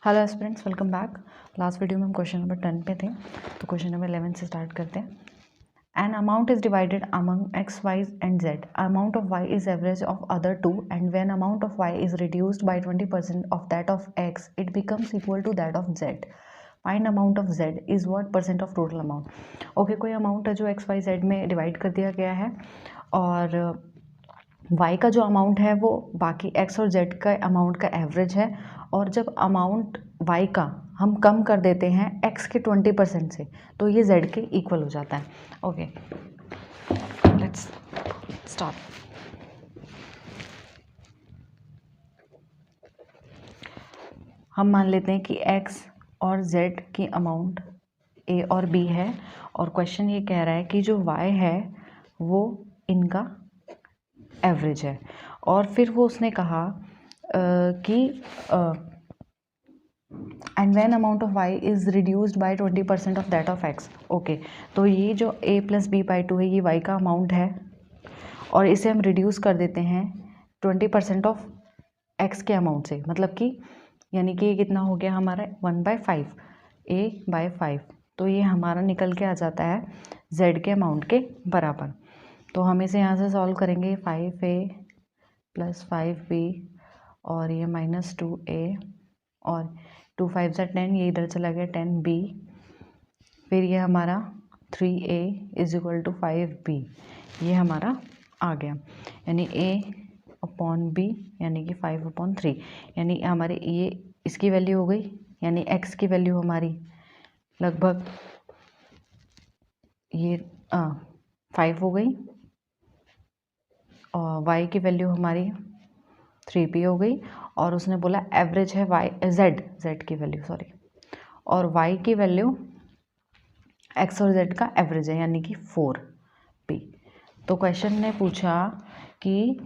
Hello aspirants, welcome back. Last video में हम question number 10 पे थे, तो क्वेश्चन नंबर 11 से स्टार्ट करते हैं। An amount is divided among x y and z. Amount of y is average of other two and when amount of y is reduced by 20% of that of x it becomes equal to that of z. Find amount of z is what percent of total amount. Okay, कोई amount है जो x y z में divide कर दिया गया है और y का जो अमाउंट है वो बाकी x और z का अमाउंट का एवरेज है, और जब अमाउंट y का हम कम कर देते हैं x के 20% से तो ये z के इक्वल हो जाता है. Okay, let's start. हम मान लेते हैं कि x और z की अमाउंट a और b है, और क्वेश्चन ये कह रहा है कि जो y है वो इनका एवरेज है. और फिर वो उसने कहा कि and when amount of y is reduced by 20% of that of x. Okay, तो ये जो a प्लस बी बाई 2 है ये y का अमाउंट है, और इसे हम रिड्यूस कर देते हैं 20% ऑफ x के अमाउंट से, मतलब कि यानी कि ये कितना हो गया हमारा 1/5 a/5. तो ये हमारा निकल के आ जाता है z के अमाउंट के बराबर. तो हम इसे यहाँ से सॉल्व करेंगे. 5a प्लस 5b और ये -2a और 2 5 से 10, ये इधर चला गया 10b. फिर ये हमारा 3a is equal to 5b, ये हमारा आ गया, यानी a/b यानी कि 5/3, यानी हमारे ये इसकी वैल्यू हो गई, यानी x की वैल्यू हमारी लगभग ये 5 हो गई, और y की वैल्यू हमारी 3p हो गई, और उसने बोला एवरेज है z की वैल्यू और y की वैल्यू x और z का एवरेज है यानी कि 4p. तो क्वेश्चन ने पूछा कि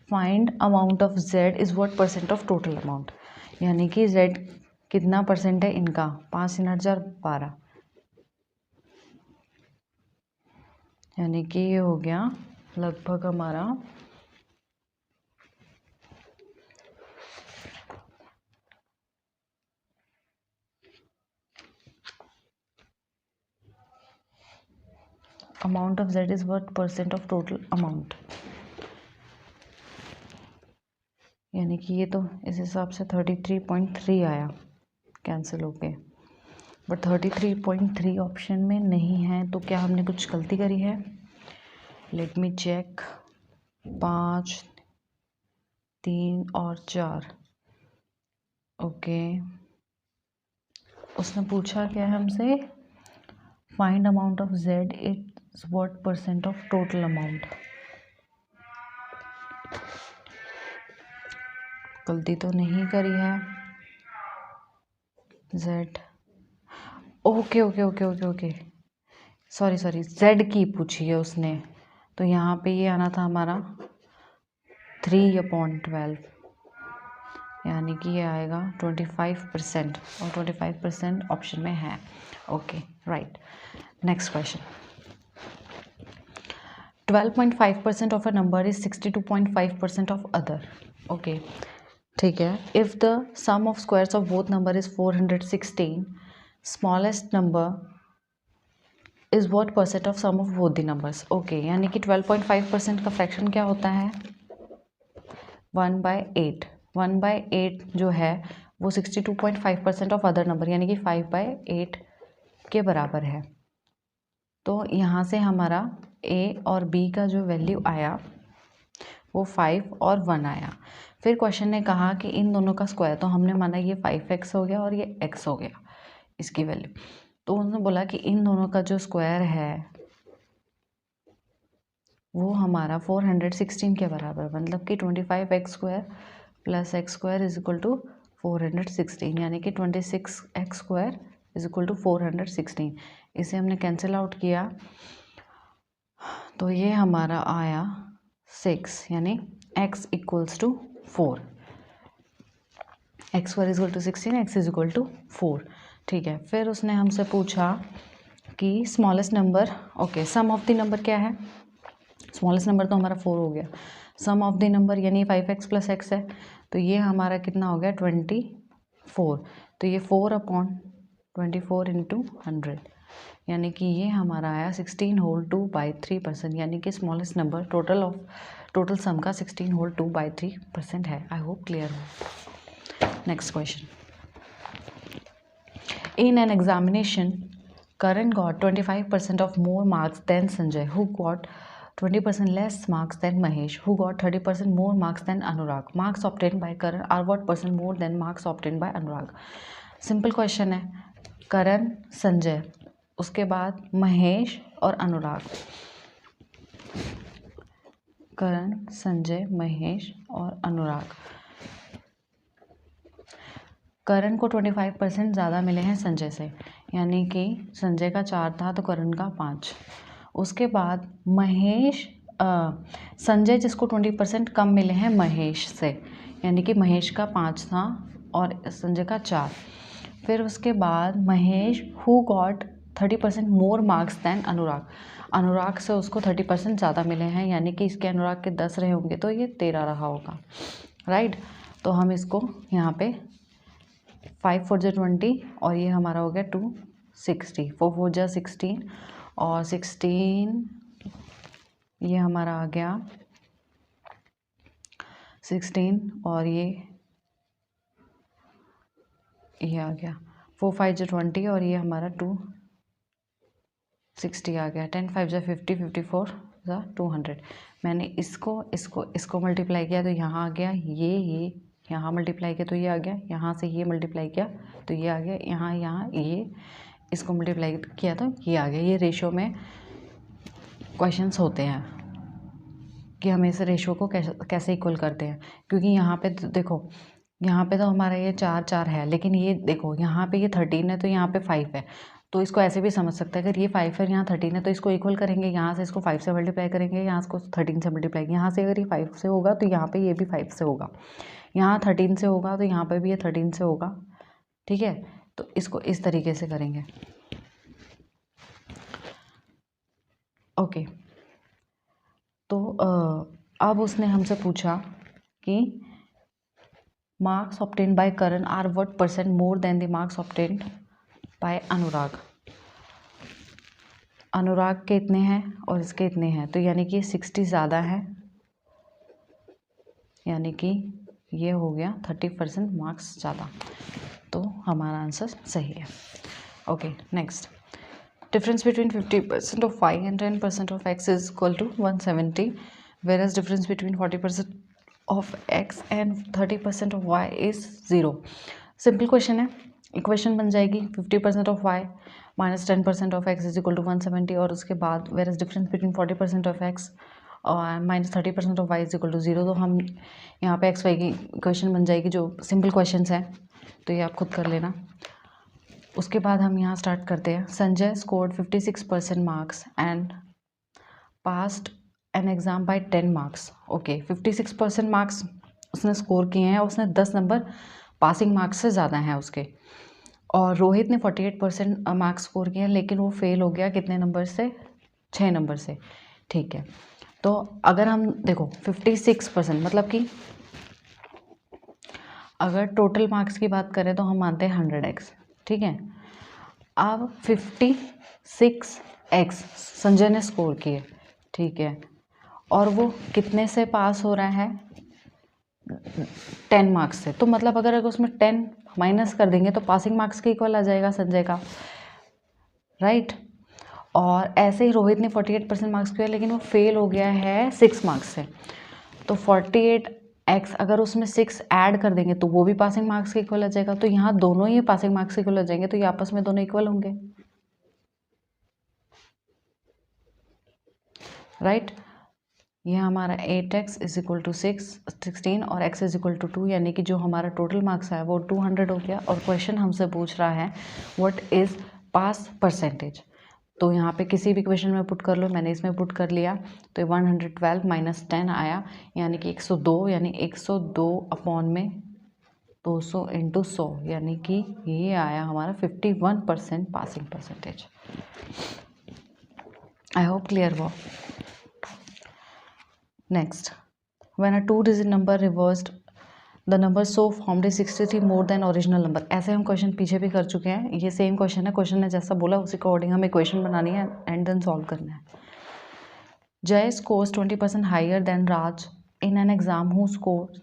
find amount of z is what percent of total amount, यानी कि z कितना परसेंट है इनका. 5 × 4 12, यानी कि ये हो गया लगभग हमारा amount of z is what percent of total amount, यानी कि ये तो इस हिसाब से 33.3 आया, कैंसिल हो गए. बट 33.3 ऑप्शन में नहीं है, तो क्या हमने कुछ गलती करी है? Let me check. 5 3 और 4. ओके, उसने पूछा क्या है हमसे, find amount of z is what percent of total amount. गलती तो नहीं करी है. z ओके सॉरी z की पूछी है उसने, तो यहाँ पे ये आना था हमारा 3/12, यानी कि ये आएगा 25%, और 25% ऑप्शन में है. Okay, right. Next question. 12.5% of a number is 62.5% of other. Okay, ठीक है. If the sum of squares of both number is 416, smallest number is what percent of sum of both the numbers. Okay, यानी कि 12.5% का fraction क्या होता है? 1/8. 1/8 जो है वो 62.5% ऑफ अदर नंबर यानी कि 5/8 के बराबर है. तो यहाँ से हमारा a और b का जो वैल्यू आया वो 5 और 1 आया. फिर क्वेश्चन ने कहा कि इन दोनों का स्क्वायर, तो हमने माना ये 5x हो गया और ये x हो गया इसकी वैल्यू. तो उन्होंने बोला कि इन दोनों का जो स्क्वायर है वो हमारा 416 के बराबर, मतलब कि 25x² plus x² is equal to 416, यानी कि 26x² इज इक्वल टू 416. इसे हमने कैंसिल आउट किया तो ये हमारा आया 6, यानी x equals to 4. x² is equal to 16, x is equal to 4. ठीक है. फिर उसने हमसे पूछा कि smallest number, okay, sum of the number क्या है. स्मॉलेस्ट नंबर तो हमारा 4 हो गया. सम ऑफ द नंबर यानी 5x प्लस x है, तो ये हमारा कितना हो गया 25. 4, तो ये 4/24 इंटू 100, यानी कि ये हमारा आया 16 होल 2/3%, यानी कि स्मॉलेस्ट नंबर टोटल सम का 16 होल 2/3% है। आई होप क्लियर हो। Next question, in an examination Karan got 25% of more marks than Sanjay, who got 20% less marks than Mahesh, who got 30% more marks than Anurag. Marks obtained by Karan are what percent more than marks obtained by Anurag? Simple question है, करण, संजय, उसके बाद महेश और अनुराग। करण, संजय, महेश और अनुराग। करण को 25% ज़्यादा मिले हैं संजय से, यानी कि संजय का 4 था तो करण का 5। उसके बाद महेश, संजय जिसको 20% कम मिले हैं महेश से, यानी कि महेश का 5 था और संजय का 4। फिर उसके बाद Mahesh who got 30% more marks than Anurag, Anurag से उसको 30% ज़्यादा मिले हैं, यानी कि इसके अनुराग के 10 रहे होंगे तो ये 13 रहा होगा, राइट। तो हम इसको यहाँ पे 5 4 जा 20 और ये हमारा हो गया 260, 4 4 जा 16 और 16 ये हमारा आ गया 16 और ये आ गया 4 5 जा 20 और ये हमारा 260 आ गया। 10 5 जा 50, 54 जा 200। मैंने इसको मल्टीप्लाई किया तो यहाँ आ गया, ये यहाँ मल्टीप्लाई किया तो ये आ गया, यहाँ से ये मल्टीप्लाई किया तो ये आ गया, यहाँ ये इसको मल्टीप्लाई किया तो ये आ गया। ये रेशो में क्वेश्चंस होते हैं कि हम इस रेशो को कैसे इक्वल करते हैं, क्योंकि यहाँ पे देखो, यहाँ पे तो हमारा ये 4 4 है, लेकिन ये देखो यहाँ पे ये 13 है तो यहाँ पे 5 है, तो इसको ऐसे भी समझ सकते हैं, अगर ये 5 है यहाँ 13 है तो इसको इक्वल करेंगे, यहाँ से इसको 5 से मल्टीप्लाई करेंगे, यहाँ इसको 13 से मल्टीप्लाई, यहाँ से अगर ये 5 से होगा तो यहाँ पे ये भी 5 से होगा, यहाँ 13 से होगा तो यहाँ पे भी ये 13 से होगा, ठीक है। तो इसको इस तरीके से करेंगे, ओके। तो अब उसने हमसे पूछा कि marks obtained by Karan are what percent more than the marks obtained by Anurag. Anurag के इतने हैं और इसके इतने हैं, तो यानी कि 60 ज़्यादा है, यानी कि ये हो गया 30% मार्क्स ज़्यादा, तो हमारा आंसर सही है। Okay, next, difference between 50% of y and 10% of x is equal to 170, whereas difference between 40% of x and 30% of y is 0। Simple question है, इक्वेशन बन जाएगी 50% of y minus 10% of x is equal to 170, और उसके बाद whereas difference between 40% of x और minus 30% of y is equal to 0। तो हम यहाँ पे x y की इक्वेशन बन जाएगी, जो सिंपल क्वेश्चंस हैं तो ये आप खुद कर लेना। उसके बाद हम यहाँ स्टार्ट करते हैं। Sanjay scored 56% marks and passed an exam by 10 marks. Okay, 56% marks उसने स्कोर किए हैं, उसने 10 नंबर पासिंग मार्क्स से ज़्यादा हैं उसके। और रोहित ने 48% मार्क्स स्कोर किए हैं, लेकिन वो फेल हो गया कितने नंबर से? 6 नंबर से, ठीक है। तो अगर हम देखो 56% मतलब कि अगर टोटल मार्क्स की बात करें तो हम मानते हैं 100x, ठीक है। अब 56x संजय ने स्कोर किए, ठीक है, और वो कितने से पास हो रहा है? 10 मार्क्स से। तो मतलब अगर उसमें 10 माइनस कर देंगे तो पासिंग मार्क्स के इक्वल आ जाएगा संजय का, राइट। और ऐसे ही रोहित ने 48% मार्क्स किया, लेकिन वो फेल हो गया है 6 मार्क्स से। तो 48x अगर उसमें 6 ऐड कर देंगे तो वो भी पासिंग मार्क्स के इक्वल आ जाएगा। तो यहाँ दोनों ही पासिंग मार्क्स के इक्वल आ जाएंगे, तो ये आपस में दोनों इक्वल होंगे, राइट। ये हमारा 8x इज इक्वल टू 16 और x इज इक्वल टू 2, यानी कि जो हमारा टोटल मार्क्स है वो 200 हो गया। और क्वेश्चन हमसे पूछ रहा है व्हाट इज़ पास परसेंटेज। तो यहाँ पे किसी भी क्वेश्चन में पुट कर लो, मैंने इसमें पुट कर लिया, तो 112 माइनस 10 आया, यानी कि 102, यानी 102 अपॉन में 200 इंटू 100, यानी कि ये आया हमारा 51% passing percentage. I hope clear हुआ। Next, when a 2-digit number reversed the number so found is 63 more than original number. ऐसे हम क्वेश्चन पीछे भी कर चुके हैं, ये सेम क्वेश्चन है, क्वेश्चन ने जैसा बोला उसी अकॉर्डिंग हमें इक्वेशन बनानी है एंड देन सॉल्व करना है। Jay scores 20% higher than Raj in an exam who score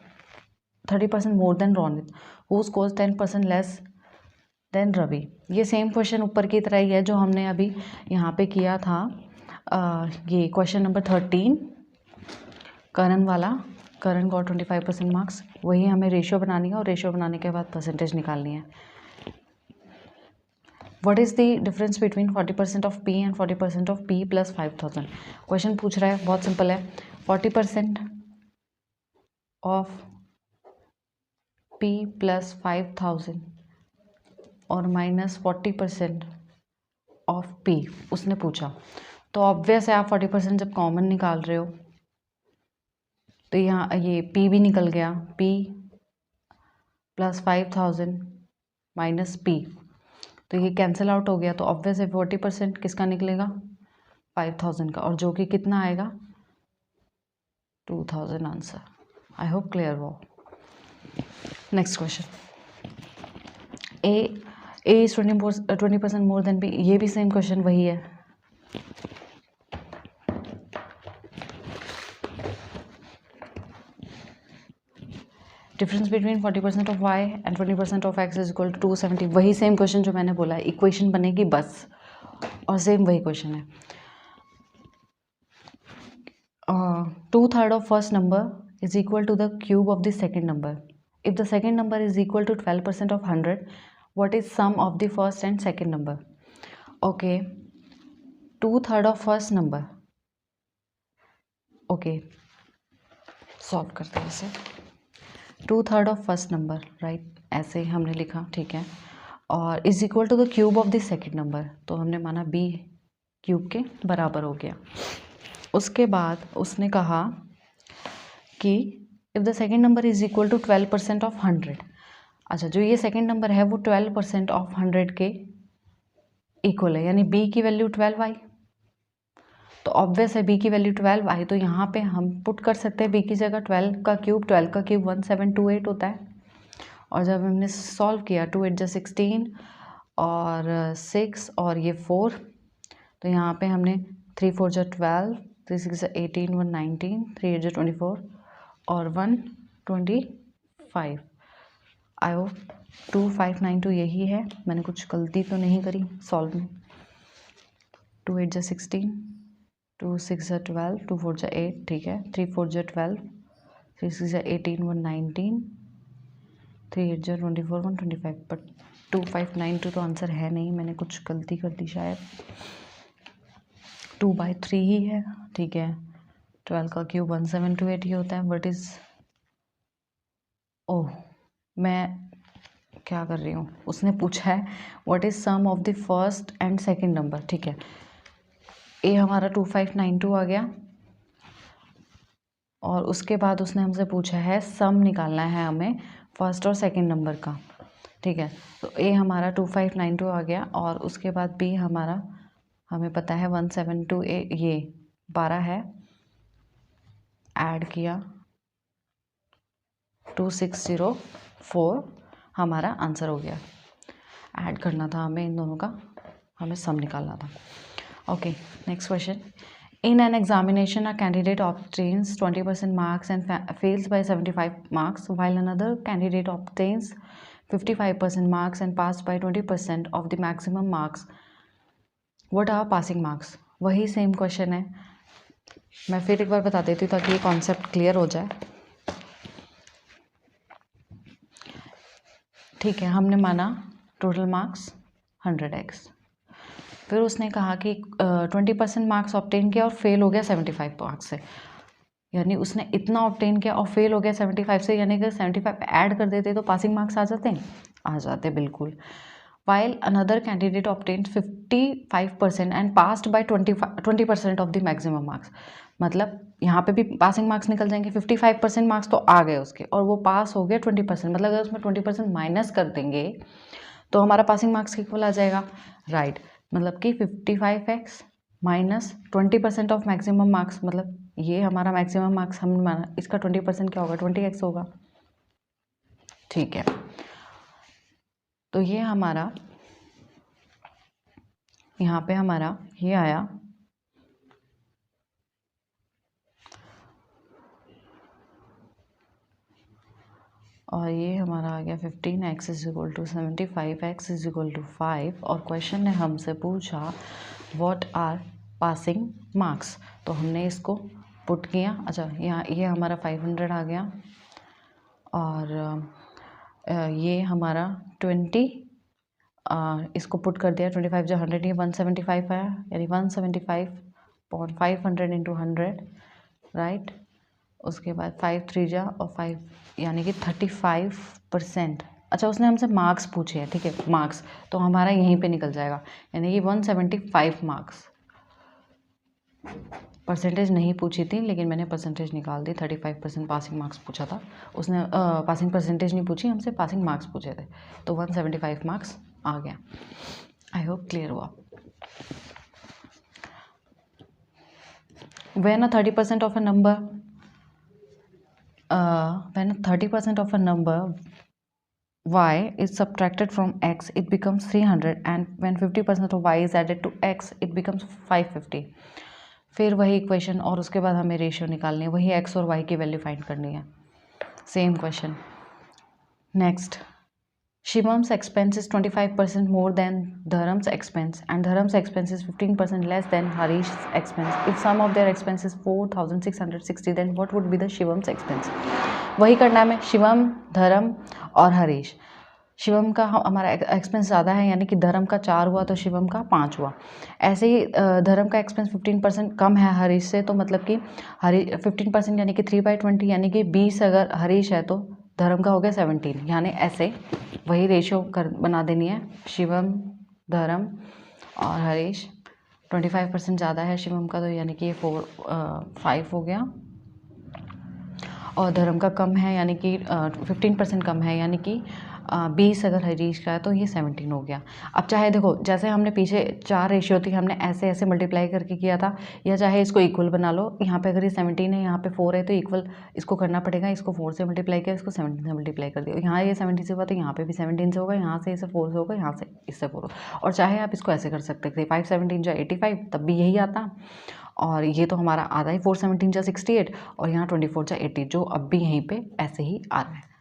30% more than Ronit who scores 10% less than Ravi. ये सेम क्वेश्चन ऊपर की तरह ही है जो हमने अभी यहाँ पे किया था। ये क्वेश्चन नंबर 13 करण वाला, करण गॉट 25% मार्क्स। वही हमें रेशियो बनानी है और रेशियो बनाने के बाद परसेंटेज निकालनी है। What is the difference between 40% of P and 40% of P plus 5000। Question पूछ रहा है, बहुत सिंपल है। 40% ऑफ पी प्लस 5000 और माइनस 40% ऑफ पी उसने पूछा, तो ऑब्वियस है आप 40% जब कॉमन निकाल रहे हो तो यहाँ ये p भी निकल गया, p प्लस 5000 माइनस p, तो ये कैंसिल आउट हो गया। तो ऑब्वियस है 40% किसका निकलेगा, 5000 का, और जो कि कितना आएगा 2000 आंसर। आई होप क्लियर हो। Next question, A is 20% more than B. ये भी सेम क्वेश्चन वही है। Difference between 40% of y and 20% of x is equal to 270। वही सेम क्वेश्चन जो मैंने बोला है, इक्वेशन बनेगी बस, और सेम वही क्वेश्चन है। 2/3 of first number is equal to the cube of the second number. If the second number is equal to 12% of 100, what is sum of the first and second number. Okay, 2/3 of first number, okay solve करते हैं इसे। 2/3 of first number, right, ऐसे ही हमने लिखा, ठीक है, और is equal to the cube of the second number, तो हमने माना b क्यूब के बराबर हो गया। उसके बाद उसने कहा कि if the second number is equal to 12% of 100। अच्छा, जो ये सेकेंड नंबर है वो 12% ऑफ 100 के इक्वल है, यानी b की वैल्यू 12 आई। तो ऑब्वियस है b की वैल्यू 12 आई, तो यहाँ पे हम पुट कर सकते हैं b की जगह 12 का क्यूब 1728 होता है। और जब हमने सॉल्व किया 2 8 16 और 6 और ये 4, तो यहाँ पे हमने 3 4 12, 3 6 18, 1 19, 3 8 24 और 1 25। आई होप 2592 यही है, मैंने कुछ गलती तो नहीं करी सॉल्व में। 2 8 16, 2 6 12, 2 4 8, ठीक है, 3 4 12, 3 6 18, 1 19, 3 8 24, 1 25, बट 2592 तो आंसर है नहीं, मैंने कुछ गलती कर दी शायद। 2/3 ही है, ठीक है। 12 का क्यूब 1728 ही होता है। बट इज, ओह मैं क्या कर रही हूँ, उसने पूछा है what is sum of the first and second number, ठीक है। ए हमारा 2592 आ गया, और उसके बाद उसने हमसे पूछा है सम निकालना है हमें फर्स्ट और सेकंड नंबर का, ठीक है। तो ए हमारा 2592 आ गया, और उसके बाद बी हमारा हमें पता है 1728, ये 12 है, ऐड किया 2604, हमारा आंसर हो गया। ऐड करना था हमें इन दोनों का, हमें सम निकालना था। Okay, next question, in an examination a candidate obtains 20% marks and fails by 75 marks while another candidate obtains 55% marks and pass by 20% of the maximum marks, what are passing marks. वही same question है, मैं फिर एक बार बता देती हूँ ताकि ये कॉन्सेप्ट क्लियर हो जाए। ठीक है, हमने माना टोटल मार्क्स 100x, फिर उसने कहा कि 20% मार्क्स ऑब्टेन किया और फेल हो गया 75 मार्क्स से, यानी उसने इतना ऑब्टेन किया और फेल हो गया 75 से, यानी अगर 75 ऐड कर देते तो पासिंग मार्क्स आ जाते हैं, आ जाते बिल्कुल। While another candidate obtain 55% and passed by 20% of the maximum marks, मतलब यहाँ पे भी पासिंग मार्क्स निकल जाएंगे। 55% मार्क्स तो आ गए उसके, और वो पास हो गया 20%, मतलब अगर उसमें 20% माइनस कर देंगे तो हमारा पासिंग मार्क्स इक्वल आ जाएगा, राइट। मतलब कि 55x minus 20% of maximum marks, मतलब ये हमारा मैक्सिमम मार्क्स हमने माना, इसका 20% क्या होगा, 20x होगा। ठीक है, तो ये हमारा यहाँ पे हमारा ये आया और ये हमारा आ गया 15x is equal to 75, x is equal to 5 और क्वेश्चन ने हमसे पूछा व्हाट आर पासिंग मार्क्स, तो हमने इसको पुट किया। अच्छा, यहाँ ये हमारा 500 आ गया और ये हमारा 20 इसको पुट कर दिया, 25 जो 100 ये 175 आया, यानी 175.500 इंटू 100 राइट। उसके बाद 5 3 जा और 5 यानी कि 35%। अच्छा, उसने हमसे मार्क्स पूछे हैं, ठीक है, मार्क्स तो हमारा यहीं पे निकल जाएगा, यानी कि 175 मार्क्स। परसेंटेज नहीं पूछी थी लेकिन मैंने परसेंटेज निकाल दी, 35% पासिंग मार्क्स पूछा था उसने। पासिंग परसेंटेज नहीं पूछी हमसे, पासिंग मार्क्स पूछे थे, तो 175 मार्क्स आ गया। आई होप क्लियर हुआ। When 30% of a number when 30% of a number y is subtracted from x it becomes 300 and when 50% of y is added to x it becomes 550। फिर वही इक्वेशन और उसके बाद हमें रेशियो निकालनी है, वही x और y की वैल्यू फाइंड करनी है, same question. Next, Shivam's expense is 25% more than Dharam's expense and Dharam's expense is 15% less than Harish's expense. If sum of their expense is 4660 then what would be the Shivam's expense? वही करना है, शिवम, धर्म और हरीश। शिवम का हमारा expense ज़्यादा है यानी कि धर्म का 4 हुआ तो शिवम का 5 हुआ। ऐसे ही धर्म का एक्सपेंस 15% कम है हरीश से, तो मतलब कि 15% यानी कि 3/20 यानी कि 20 अगर हरीश है तो धर्म का हो गया 17, यानी ऐसे वही रेशियो बना देनी है। शिवम, धर्म और हरीश 25% ज़्यादा है शिवम का, तो यानी कि ये 5 हो गया, और धर्म का कम है यानी कि 15% कम है यानी कि 20 अगर हरीश का है तो ये 17 हो गया। अब चाहे देखो, जैसे हमने पीछे 4 रेशियो थी, हमने ऐसे ऐसे मल्टीप्लाई करके किया था, या चाहे इसको इक्वल बना लो। यहाँ पे अगर ये 17 है, यहाँ पे 4 है, तो इक्वल इसको करना पड़ेगा। इसको 4 से मल्टीप्लाई किया, इसको 17 से मल्टीप्लाई कर दिया। यहाँ ये 17 से हुआ तो यहाँ पे भी 17 से होगा, यहाँ से इसे 4 से होगा, यहाँ से इससे 4 होगा। और चाहे आप इसको ऐसे कर सकते थे, 5 17 जो 85 तब भी यही आता, और ये तो हमारा आधा ही 4 17 जा 68 और यहाँ 24 जा 80 जो अब भी यहीं पे ऐसे ही आ रहा है,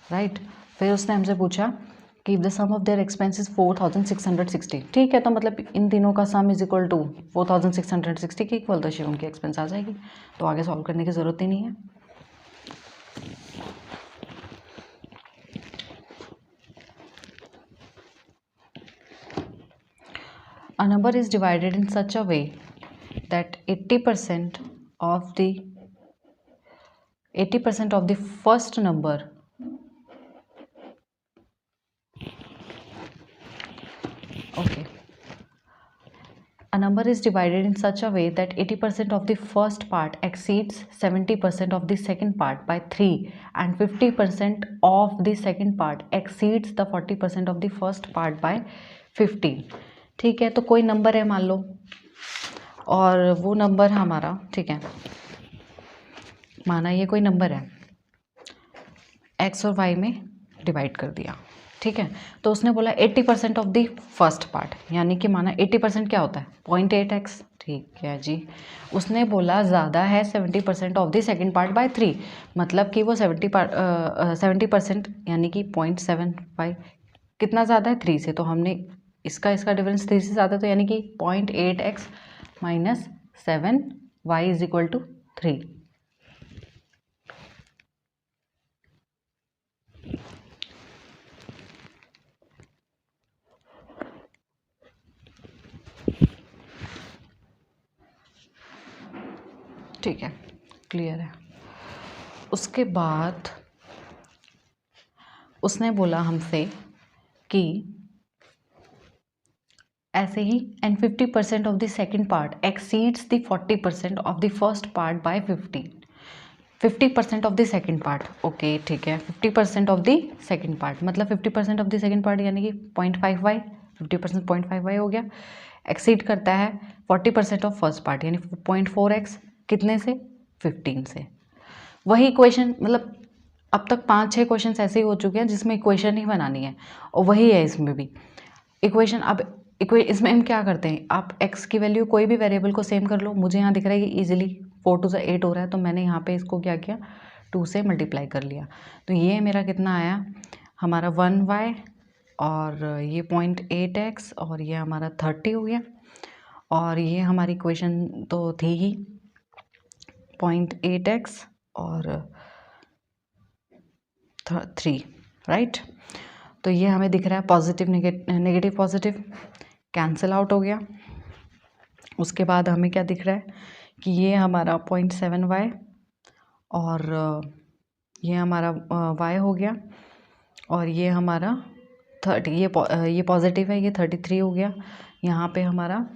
राइट। फिर उसने हमसे पूछा कि the sum of their expenses 4660, ठीक है, तो मतलब इन तीनों का सम इज इक्वल टू 4660 के इक्वल, तो शिवम की एक्सपेंस आ जाएगी, तो आगे सॉल्व करने की ज़रूरत ही नहीं है। A number is divided in such a way that 80% of the first number A number is divided in such a way that 80% of the first part exceeds 70% of the second part by 3 and 50% of the second part exceeds the 40% of the first part by 15। ठीक है, तो कोई number है मान लो, और वो number हमारा, ठीक है, माना ये कोई नंबर है, x और y में डिवाइड कर दिया, ठीक है, तो उसने बोला 80% ऑफ द फर्स्ट पार्ट, यानी कि माना 80% क्या होता है 0.8x, ठीक है जी। उसने बोला ज़्यादा है 70% of the second part by 3, मतलब कि वो 70% यानी कि 0.75 कितना ज़्यादा है 3 से, तो हमने इसका डिफरेंस 3 से ज़्यादा, तो यानी कि 0.8x minus 7y is equal to 3। ठीक है, क्लियर है। उसके बाद उसने बोला हमसे कि ऐसे ही and 50% of the second part exceeds the 40% of the first part by 50% of the second part, okay ठीक है, 50% ऑफ द सेकेंड पार्ट मतलब 50% ऑफ द सेकेंड पार्ट यानी कि 0.5y, 50% 0.5y हो गया, एक्सीड करता है 40% ऑफ फर्स्ट पार्ट यानी 0.4x, कितने से 15 से। वही इक्वेशन, मतलब अब तक 5-6 क्वेश्चन ऐसे ही हो चुके हैं जिसमें इक्वेशन ही बनानी है, और वही है इसमें भी इक्वेशन। अब इसमें हम क्या करते हैं, आप x की वैल्यू कोई भी वेरिएबल को सेम कर लो। मुझे यहाँ दिख रहा है कि इजीली 4 2 8 हो रहा है, तो मैंने यहाँ पे इसको क्या किया, 2 से मल्टीप्लाई कर लिया। तो ये मेरा कितना आया, हमारा 1y, और ये 0.8x, और ये हमारा 30 हो गया। और ये हमारी इक्वेशन तो थी ही 0.8x और 3, राइट। तो ये हमें दिख रहा है positive negative positive cancel out हो गया। उसके बाद हमें क्या दिख रहा है कि ये हमारा 0.7y और ये हमारा y हो गया, और ये हमारा 30, ये पॉजिटिव है, ये 33 हो गया। यहाँ पे हमारा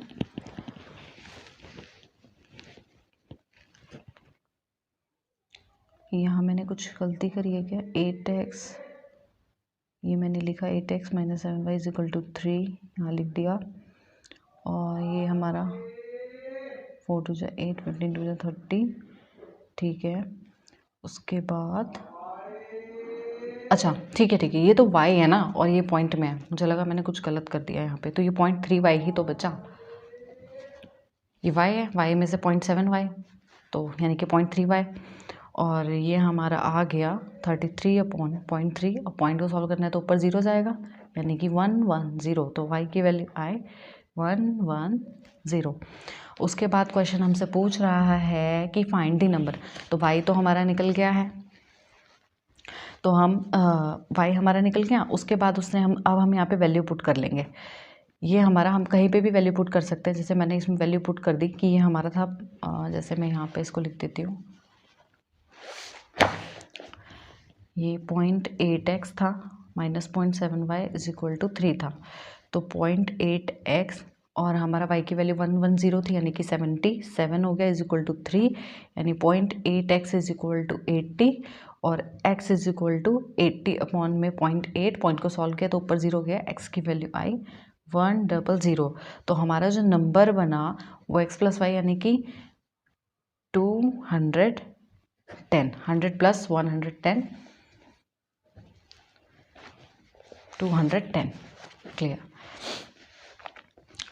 यहाँ मैंने कुछ गलती करी है क्या, 8x, ये मैंने लिखा 8x - 7y = 3, यहाँ लिख दिया। और ये हमारा 4 2 8, 15 2 30, ठीक है। उसके बाद अच्छा ठीक है ये तो y है ना, और ये पॉइंट में है, मुझे लगा मैंने कुछ गलत कर दिया यहाँ पे। तो ये 0.3y ही तो बचा, ये y है, y में से 0.7y, तो यानी कि 0.3y। और ये हमारा आ गया 33/0.3, और पॉइंट को सॉल्व करना है तो ऊपर 0 जाएगा, यानी कि 110। तो y की वैल्यू आए 110। उसके बाद क्वेश्चन हमसे पूछ रहा है कि फाइंड द नंबर। तो y तो हमारा निकल गया है, तो हम y हमारा निकल गया। उसके बाद उसने अब हम यहाँ पे वैल्यू पुट कर लेंगे। ये हमारा, हम कहीं पे भी वैल्यू पुट कर सकते हैं। जैसे मैंने इसमें वैल्यू पुट कर दी कि ये हमारा था, जैसे मैं यहाँ पे इसको लिख देती हूँ, ये 0.8x था माइनस 0.7y = 3 था। तो 0.8x और हमारा y की वैल्यू 110 थी, यानी कि 77 हो गया = 3, यानी 0.8x = 80 और x = 80 में 0.8, पॉइंट को सॉल्व किया तो ऊपर 0 गया, x की वैल्यू आई 100। तो हमारा जो नंबर बना वो x + y यानी कि 210, 100 + 110, 210, क्लियर।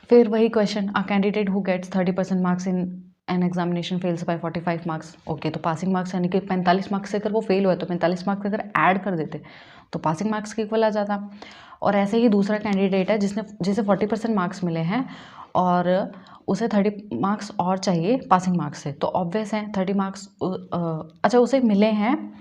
फिर वही question, a candidate who gets 30% marks in an examination fails by 45 marks. Okay, तो पासिंग मार्क्स यानी कि 45 मार्क्स से अगर वो फेल हुआ तो 45 मार्क्स अगर ऐड कर देते तो पासिंग मार्क्स के इक्वल आ जाता। और ऐसे ही दूसरा कैंडिडेट है जिसे 40% मार्क्स मिले हैं और उसे 30 मार्क्स और चाहिए पासिंग मार्क्स से, तो ऑब्वियस है 30 मार्क्स, अच्छा उसे मिले हैं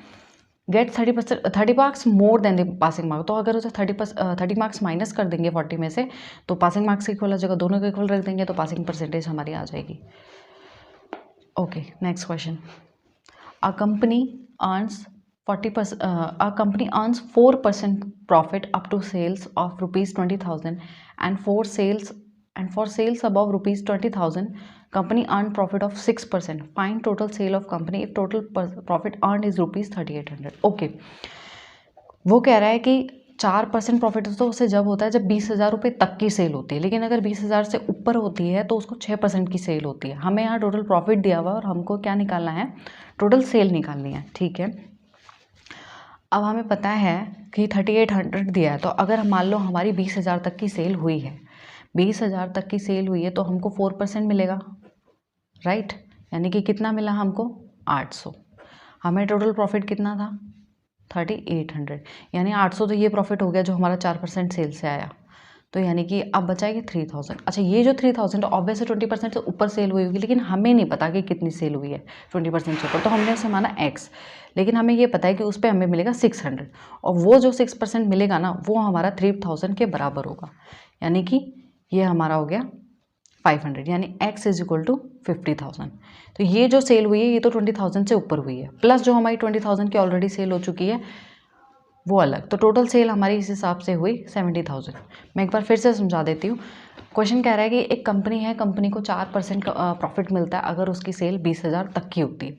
get 30 marks more than the passing marks. तो अगर उसे 30 मार्क्स माइनस कर देंगे 40 में से तो पासिंग मार्क्स के इक्वल आ जाएगा, दोनों के इक्वल रख देंगे तो पासिंग परसेंटेज हमारी आ जाएगी। Okay, next question, a company earns 4% profit up to sales of ₹20,000 and for sales above ₹20,000 company earned profit of 6%. Find total sale of company if total profit earned is ₹3,800. Okay, वो कह रहा है कि 4% profit तो उसे जब होता है जब 20,000 रुपये तक की सेल होती है, लेकिन अगर 20,000 से ऊपर होती है तो उसको 6% की सेल होती है। हमें यहाँ टोटल प्रॉफिट दिया हुआ और हमको क्या निकालना है, टोटल सेल निकालनी है, ठीक है। अब हमें पता है कि 3800 दिया है, तो अगर हम मान लो हमारी 20,000 तक की सेल हुई है, 20,000 तक की सेल हुई है तो हमको 4% मिलेगा, राइट। यानी कि कितना मिला हमको 800। हमें टोटल प्रॉफिट कितना था 3800, यानी 800 तो ये प्रॉफिट हो गया जो हमारा 4% सेल से आया। तो यानी कि अब बचाएगी 3000। अच्छा, ये जो 3000 ऑब्वियसली 20% से ऊपर सेल हुई होगी, लेकिन हमें नहीं पता कि कितनी सेल हुई है 20% से ऊपर, तो हमने उसे माना x, लेकिन हमें ये पता है कि उस पर हमें मिलेगा 600, और वो जो 6% मिलेगा ना वो हमारा 3000 के बराबर होगा, यानी कि ये हमारा हो गया 500, यानी x = 50,000। तो ये जो सेल हुई है ये तो 20,000 से ऊपर हुई है, प्लस जो हमारी 20,000 की ऑलरेडी सेल हो चुकी है वो अलग, तो टोटल सेल हमारी इस हिसाब से हुई 70,000। मैं एक बार फिर से समझा देती हूँ। क्वेश्चन कह रहा है कि एक कंपनी है, कंपनी को 4% का प्रॉफिट मिलता है अगर उसकी सेल 20,000 तक की होती है,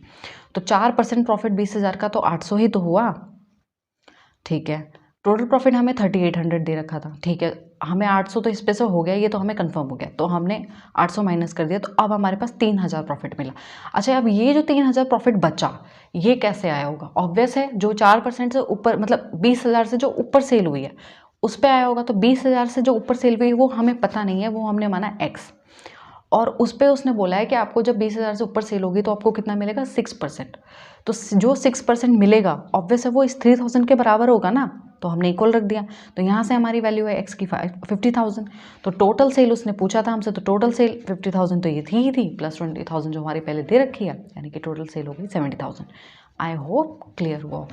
तो 4% प्रॉफिट 20,000 का तो 800 ही तो हुआ, ठीक है। टोटल प्रॉफिट हमें 3800 दे रखा था, ठीक है, हमें 800 तो इस पे से हो गया, ये तो हमें कंफर्म हो गया, तो हमने 800 माइनस कर दिया, तो अब हमारे पास 3000 प्रॉफिट मिला। अच्छा, अब ये जो 3000 प्रॉफिट बचा, ये कैसे आया होगा? ऑब्वियस है, जो 4% से ऊपर, मतलब 20,000 से जो ऊपर सेल हुई है उस पर आया होगा। तो 20,000 से जो ऊपर सेल हुई है वो हमें पता नहीं है, वो हमने माना x, और उस पर उसने बोला है कि आपको जब 20,000 से ऊपर सेल होगी तो आपको कितना मिलेगा? 6%। तो जो 6% मिलेगा ऑब्वियस है वो इस 3000 के बराबर होगा ना, तो हमने इक्वल रख दिया। तो यहाँ से हमारी वैल्यू है x की 50,000। तो टोटल सेल उसने पूछा था हमसे, तो टोटल सेल 50,000 तो ये थी ही थी, प्लस 20,000 जो हमारी पहले दे रखी है, यानी कि टोटल सेल हो गई 70,000। आई होप क्लियर हुआ।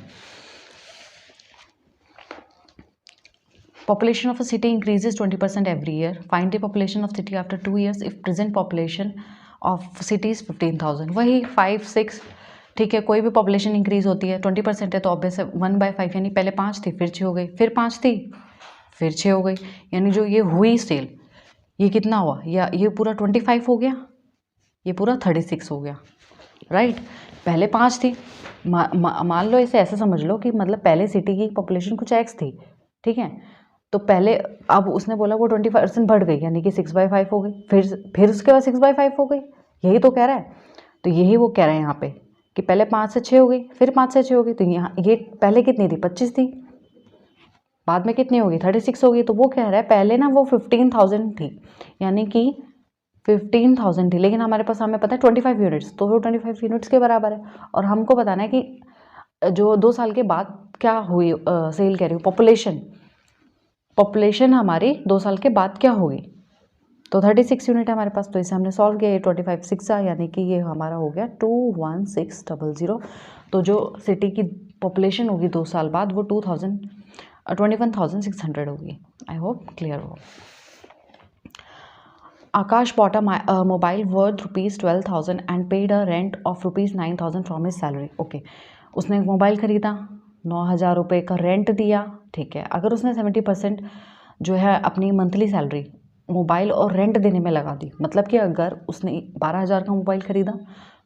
Population of a city increases 20% every year. Find the population of city after 2 years if present population of city is 15,000. वही 5, 6, ठीक है, कोई भी पॉपुलेशन इंक्रीज होती है 20% है तो ऑब्वियस है 1/5, यानी पहले 5 थी फिर 6 हो गई, फिर 5 थी फिर 6 हो गई, यानी जो ये हुई सेल ये कितना हुआ? या ये पूरा 25 हो गया, ये पूरा 36 हो गया, राइट। पहले 5 थी, मान लो इसे ऐसे समझ लो कि मतलब पहले सिटी की पॉपुलेशन कुछ x थी, ठीक है, तो पहले अब उसने बोला वो 20% बढ़ गई, यानी कि 6/5 हो गई, फिर उसके बाद 6/5 हो गई, यही तो कह रहा है। तो यही वो कह रहे हैं यहाँ पे कि पहले 5 से 6 हो गई, फिर 5 से 6 हो गई, तो यहाँ ये पहले कितनी थी? 25 थी, बाद में कितनी होगी? 36 होगी। तो वो कह रहा है पहले ना वो 15,000 थी, यानी कि 15,000 थी, लेकिन हमारे पास हमें पता है 25 यूनिट्स, तो वो 25 यूनिट्स के बराबर है। और हमको बताना है कि जो 2 साल के बाद क्या हुई सेल, कह रही हूँ पॉपुलेशन हमारी 2 साल के बाद क्या होगी। तो 36 यूनिट है हमारे पास, तो इसे हमने सॉल्व किया, ये 25 6 यानी कि ये हमारा हो गया 21600। तो जो सिटी की पॉपुलेशन होगी 2 साल बाद वो 21,600 होगी। आई होप क्लियर हो। Akash bought a mobile worth ₹12,000 and paid a rent of ₹9,000 from his salary. Okay, उसने एक मोबाइल खरीदा, 9,000 रुपये का रेंट दिया, ठीक है। अगर उसने 70% जो है अपनी मंथली सैलरी मोबाइल और रेंट देने में लगा दी, मतलब कि अगर उसने 12,000 का मोबाइल खरीदा,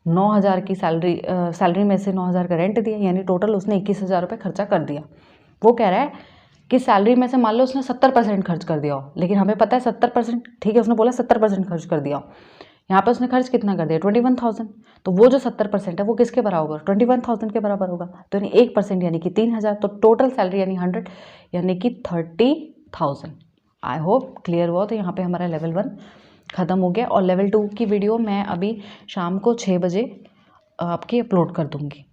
9,000 की सैलरी में से 9,000 का रेंट दिया, यानी टोटल उसने 21,000 रुपये खर्चा कर दिया। वो कह रहा है कि सैलरी में से मान लो उसने 70% खर्च कर दिया हो, लेकिन हमें पता है 70%, ठीक है, उसने बोला 70% खर्च कर दिया हो, यहाँ पे उसने खर्च कितना कर दिया? 21,000। तो वो जो 70% है वो किसके बराबर होगा? 21,000 के बराबर होगा, तो यानी 1% यानी कि 3,000, तो टोटल सैलरी यानी 100 यानी कि 30,000। आई होप क्लियर हुआ। तो यहाँ पे हमारा लेवल 1 ख़त्म हो गया, और लेवल 2 की वीडियो मैं अभी शाम को 6 बजे आपकी अपलोड कर दूँगी।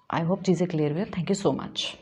आई होप चीज़ें क्लियर हुई। Thank you so much.